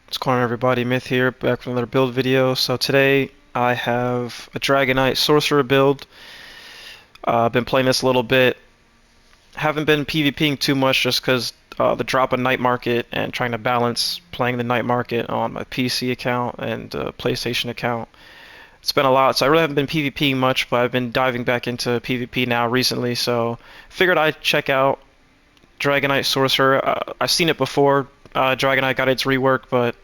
What's going on, everybody? Myth here, back with another build video. So today I have a Dragonknight Sorcerer build. I've been playing this a little bit. Haven't been PvPing too much just because the drop of night market and trying to balance playing the night market on my PC account and PlayStation account. It's been a lot, so I really haven't been PvPing much, but I've been diving back into PvP now recently. So figured I'd check out Dragonknight Sorcerer. I've seen it before. Dragonknight got its rework, but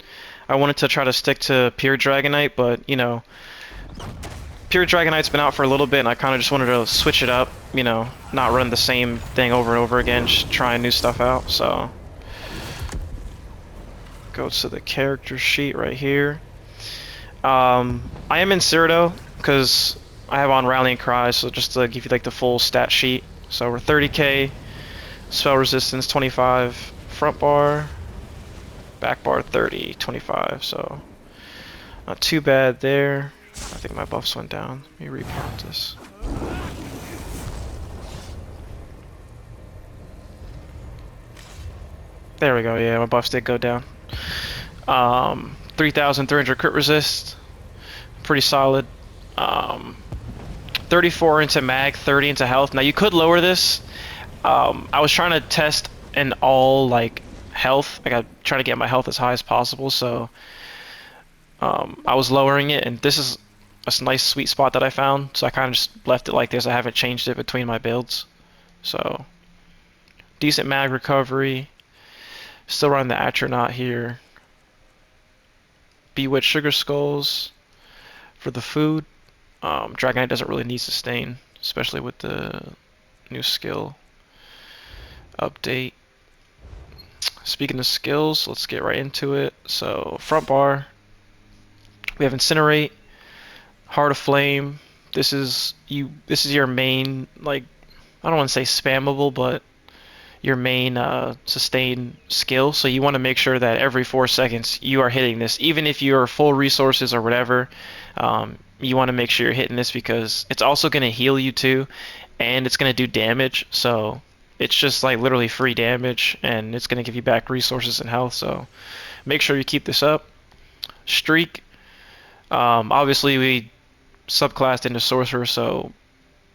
I wanted to try to stick to pure Dragonknight, but pure Dragonknight's been out for a little bit, and I kind of just wanted to switch it up, not run the same thing over and over again, just trying new stuff out. So go to the character sheet right here. I am in Cyrodiil because I have on Rallying Cry, so just to give you like the full stat sheet. So we're 30k, spell resistance 25, front bar, back bar 30, 25, so not too bad there. I think my buffs went down. Let me reprompt this. There we go, yeah, my buffs did go down. 3,300 crit resist, pretty solid. 34 into mag, 30 into health. Now you could lower this. I was trying to test an all like health. I got trying to get my health as high as possible, so I was lowering it, and this is a nice sweet spot that I found, so I kind of just left it like this. I haven't changed it between my builds. So decent mag recovery, still running the Atronach here. Bewitched Sugar Skulls for the food. Dragonknight doesn't really need sustain, especially with the new skill update. Speaking of skills, let's get right into it. So front bar, we have Incinerate, Heart of Flame. This is your main, like, I don't want to say spammable, but your main sustain skill. So you want to make sure that every 4 seconds you are hitting this, even if you're full resources or whatever. You want to make sure you're hitting this because it's also going to heal you too, and it's going to do damage. So it's just like literally free damage, and it's going to give you back resources and health. So make sure you keep this up. Streak. Obviously we subclassed into Sorcerer, so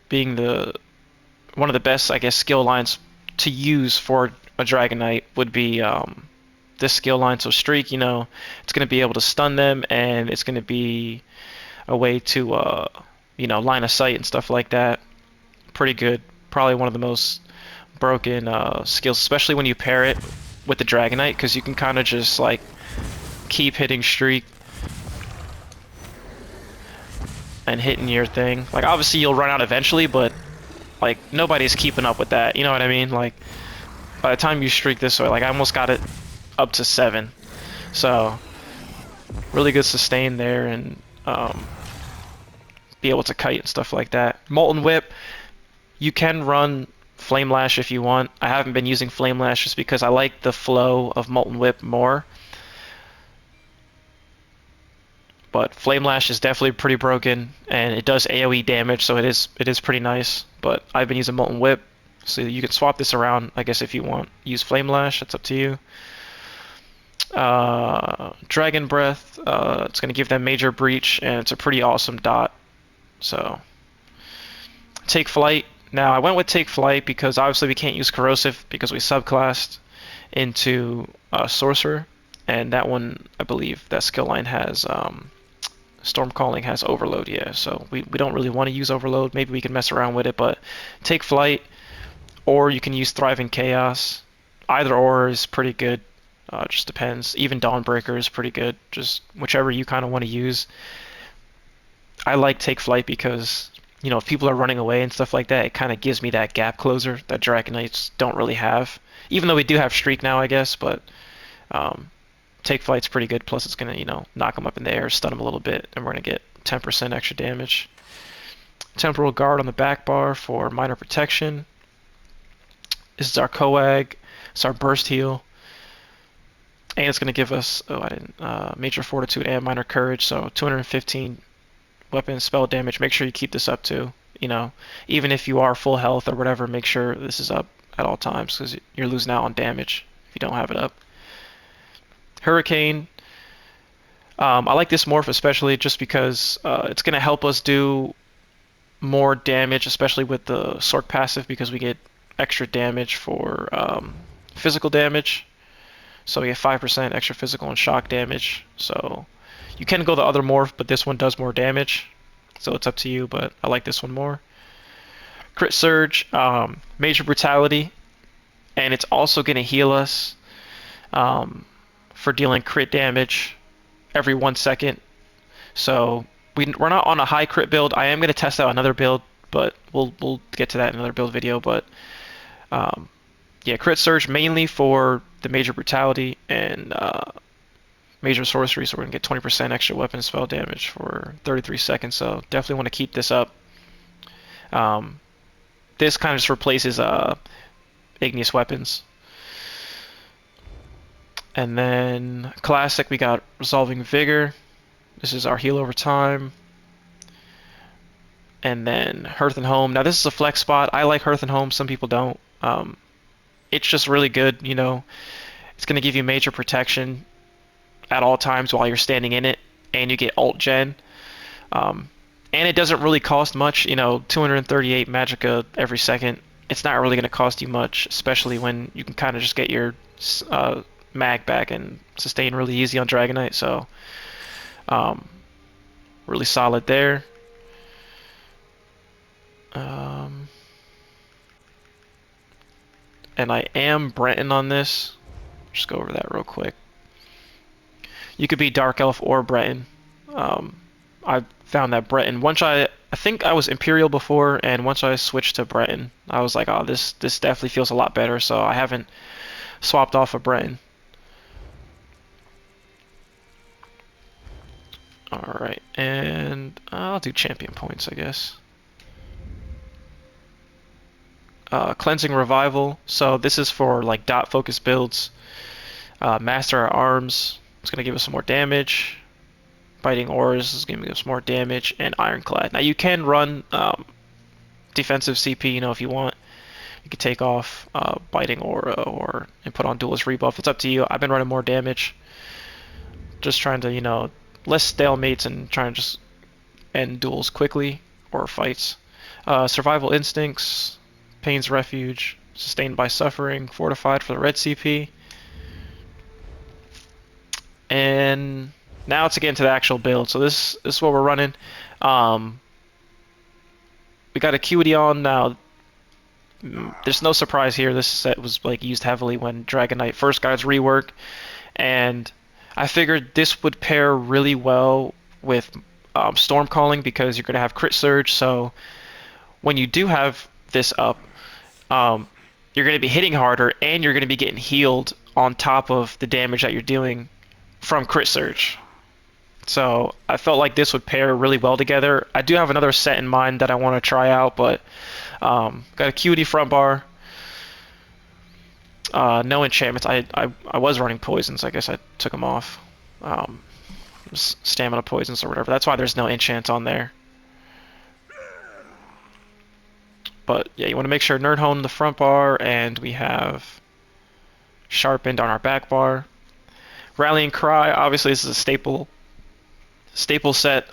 being one of the best, I guess, skill lines to use for a Dragonknight would be this skill line. So Streak, it's going to be able to stun them, and it's going to be a way to line of sight and stuff like that. Pretty good. Probably one of the most broken skills, especially when you pair it with the Dragonknight, because you can kind of just like keep hitting Streak and hitting your thing. Like, obviously you'll run out eventually, but like nobody's keeping up with that, you know what I mean? Like, by the time you streak this way, like I almost got it up to 7. So really good sustain there, and be able to kite and stuff like that. Molten Whip, you can run Flame Lash if you want. I haven't been using Flame Lash just because I like the flow of Molten Whip more. But Flame Lash is definitely pretty broken, and it does AoE damage, so it is pretty nice. But I've been using Molten Whip, so you can swap this around, I guess, if you want. Use Flame Lash, that's up to you. Dragon Breath, it's going to give them Major Breach, and it's a pretty awesome dot. So Take Flight. Now I went with Take Flight because obviously we can't use Corrosive because we subclassed into Sorcerer, and that one, I believe, that skill line has Storm Calling has Overload, yeah, so we don't really want to use Overload. Maybe we can mess around with it, but Take Flight, or you can use Thriving Chaos. Either or is pretty good, just depends. Even Dawnbreaker is pretty good, just whichever you kind of want to use. I like Take Flight because, if people are running away and stuff like that, it kind of gives me that gap closer that Dragonknights don't really have. Even though we do have Streak now, I guess, but Take Flight's pretty good, plus it's going to, knock them up in the air, stun them a little bit, and we're going to get 10% extra damage. Temporal Guard on the back bar for minor protection. This is our Coag, it's our burst heal, and it's going to give us, Major Fortitude and Minor Courage, so 215 weapon spell damage. Make sure you keep this up too. Even if you are full health or whatever, make sure this is up at all times because you're losing out on damage if you don't have it up. Hurricane, I like this morph especially just because it's going to help us do more damage, especially with the Sorc passive, because we get extra damage for physical damage. So we get 5% extra physical and shock damage. So you can go the other morph, but this one does more damage. So it's up to you, but I like this one more. Crit Surge, Major Brutality, and it's also going to heal us for dealing crit damage every 1 second. So we're not on a high crit build. I am going to test out another build, but we'll get to that in another build video. But yeah, Crit Surge mainly for the Major Brutality and Major Sorcery, so we're going to get 20% extra weapon spell damage for 33 seconds. So definitely want to keep this up. This kind of just replaces igneous weapons. And then Classic, we got Resolving Vigor. This is our heal over time. And then Hearth and Home. Now this is a flex spot. I like Hearth and Home. Some people don't. It's just really good. You know, it's going to give you major protection at all times while you're standing in it, and you get ult gen. And it doesn't really cost much. You know, 238 magicka every second. It's not really going to cost you much, especially when you can kind of just get your mag back and sustain really easy on Dragonknight. So really solid there. And I am Breton on this. Just go over that real quick. You could be Dark Elf or Breton. I found that Breton. I think I was Imperial before, and once I switched to Breton, I was like, oh, this definitely feels a lot better. So I haven't swapped off of Breton. All right, and I'll do champion points, I guess. Cleansing Revival. So this is for like dot focus builds. Master our Arms. It's gonna give us some more damage. Biting Auras is gonna give us more damage, and Ironclad. Now you can run defensive CP, you know, if you want. You could take off Biting Aura and put on Duelist Rebuff. It's up to you. I've been running more damage. Just trying to, you know, less stalemates and trying to just end duels quickly or fights. Survival Instincts, Pain's Refuge, Sustained by Suffering, Fortified for the red CP. And now to get into the actual build. So this is what we're running. We got Acuity on now. There's no surprise here. This set was like used heavily when Dragonknight first got its rework, and I figured this would pair really well with Storm Calling because you're gonna have Crit Surge. So when you do have this up, you're gonna be hitting harder and you're gonna be getting healed on top of the damage that you're doing from Crit Surge. So I felt like this would pair really well together. I do have another set in mind that I want to try out, but got Acuity front bar. No enchantments. I was running poisons. I guess I took them off. Stamina poisons or whatever. That's why there's no enchants on there. But yeah, you want to make sure Nerd Hone in the front bar, and we have Sharpened on our back bar. Rallying Cry. Obviously, this is a staple set.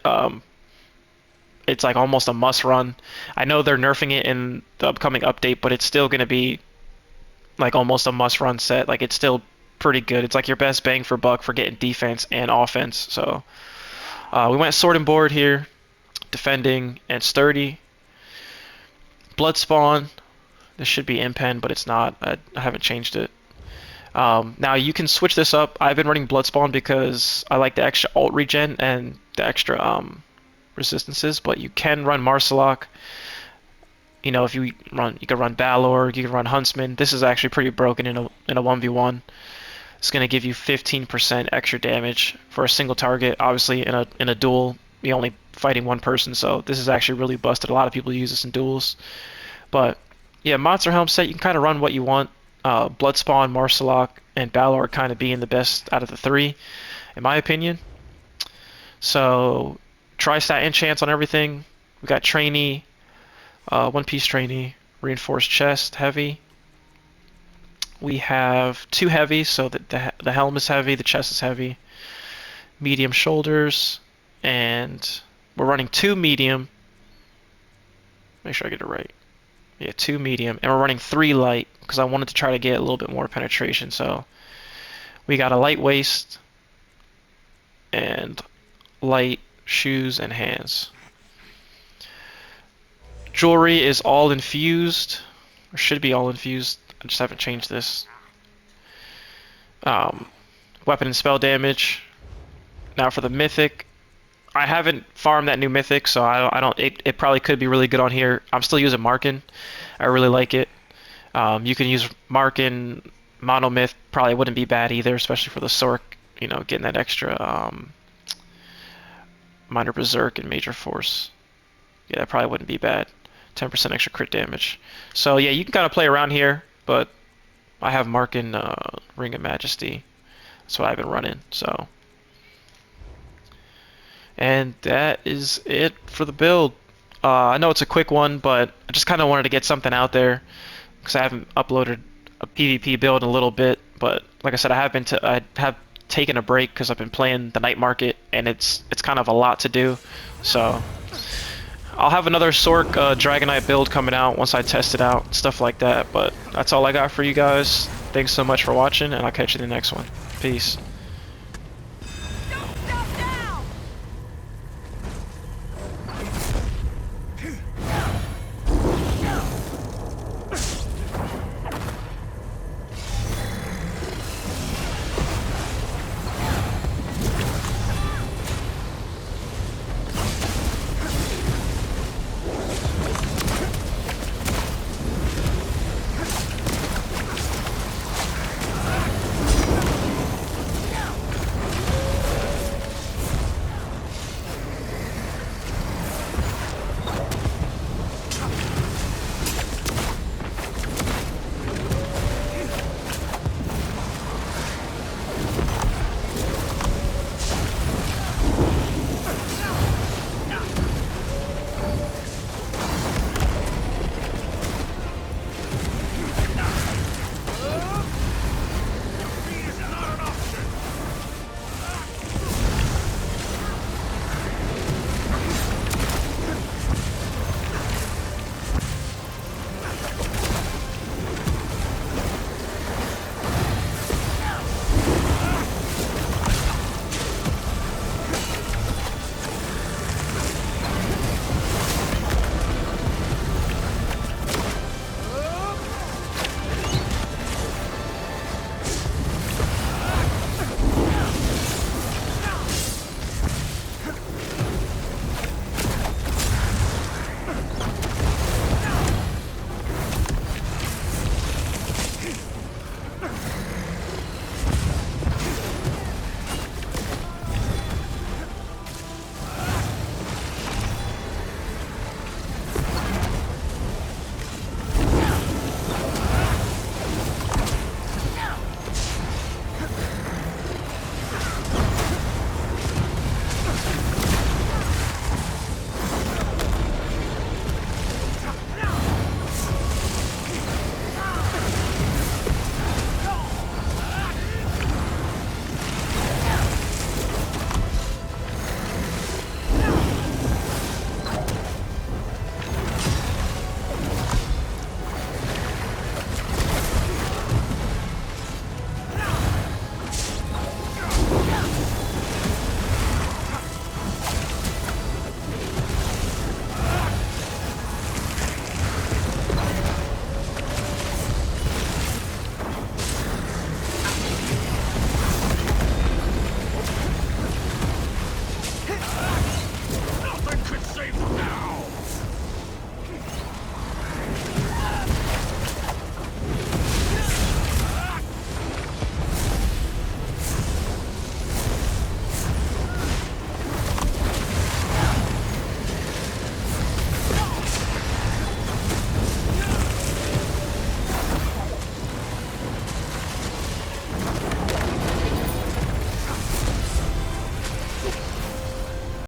It's like almost a must run. I know they're nerfing it in the upcoming update, but it's still going to be like almost a must run set. Like it's still pretty good. It's like your best bang for buck for getting defense and offense. So we went Sword and Board here, defending and sturdy. Bloodspawn. This should be Impen, but it's not. I haven't changed it. Now you can switch this up. I've been running Bloodspawn because I like the extra ult regen and the extra resistances, but you can run Marsalok. You know, if you could run Balor, you could run Huntsman. This is actually pretty broken in a 1v1. It's going to give you 15% extra damage for a single target. Obviously, in a duel, you're only fighting one person, so this is actually really busted. A lot of people use this in duels. But yeah, Monster Helm set, you can kind of run what you want. Bloodspawn, Marsalok, and Balor kind of being the best out of the three, in my opinion. So Tri-Stat enchants on everything. We got Trainee, one-piece Trainee, Reinforced Chest, heavy. We have 2 heavy, so that the helm is heavy, the chest is heavy. medium shoulders, and we're running 2 medium. Make sure I get it right. Yeah, 2 medium, and we're running 3 light because I wanted to try to get a little bit more penetration. So we got a light waist and light shoes and hands. Jewelry is all infused, or should be all infused. I just haven't changed this. Weapon and spell damage. Now for the mythic, I haven't farmed that new mythic, so I don't. It probably could be really good on here. I'm still using Markin. I really like it. You can use Markin. Monomyth probably wouldn't be bad either, especially for the Sorc. You know, getting that extra minor berserk and major force. Yeah, that probably wouldn't be bad. 10% extra crit damage. So yeah, you can kind of play around here, but I have Markin Ring of Majesty. That's what I've been running. So. And that is it for the build. I know it's a quick one, but I just kind of wanted to get something out there because I haven't uploaded a PvP build in a little bit. But like I said, I have taken a break because I've been playing the night market, and it's kind of a lot to do. So I'll have another Sorc Dragonknight build coming out once I test it out, stuff like that. But that's all I got for you guys. Thanks so much for watching, and I'll catch you in the next one. Peace.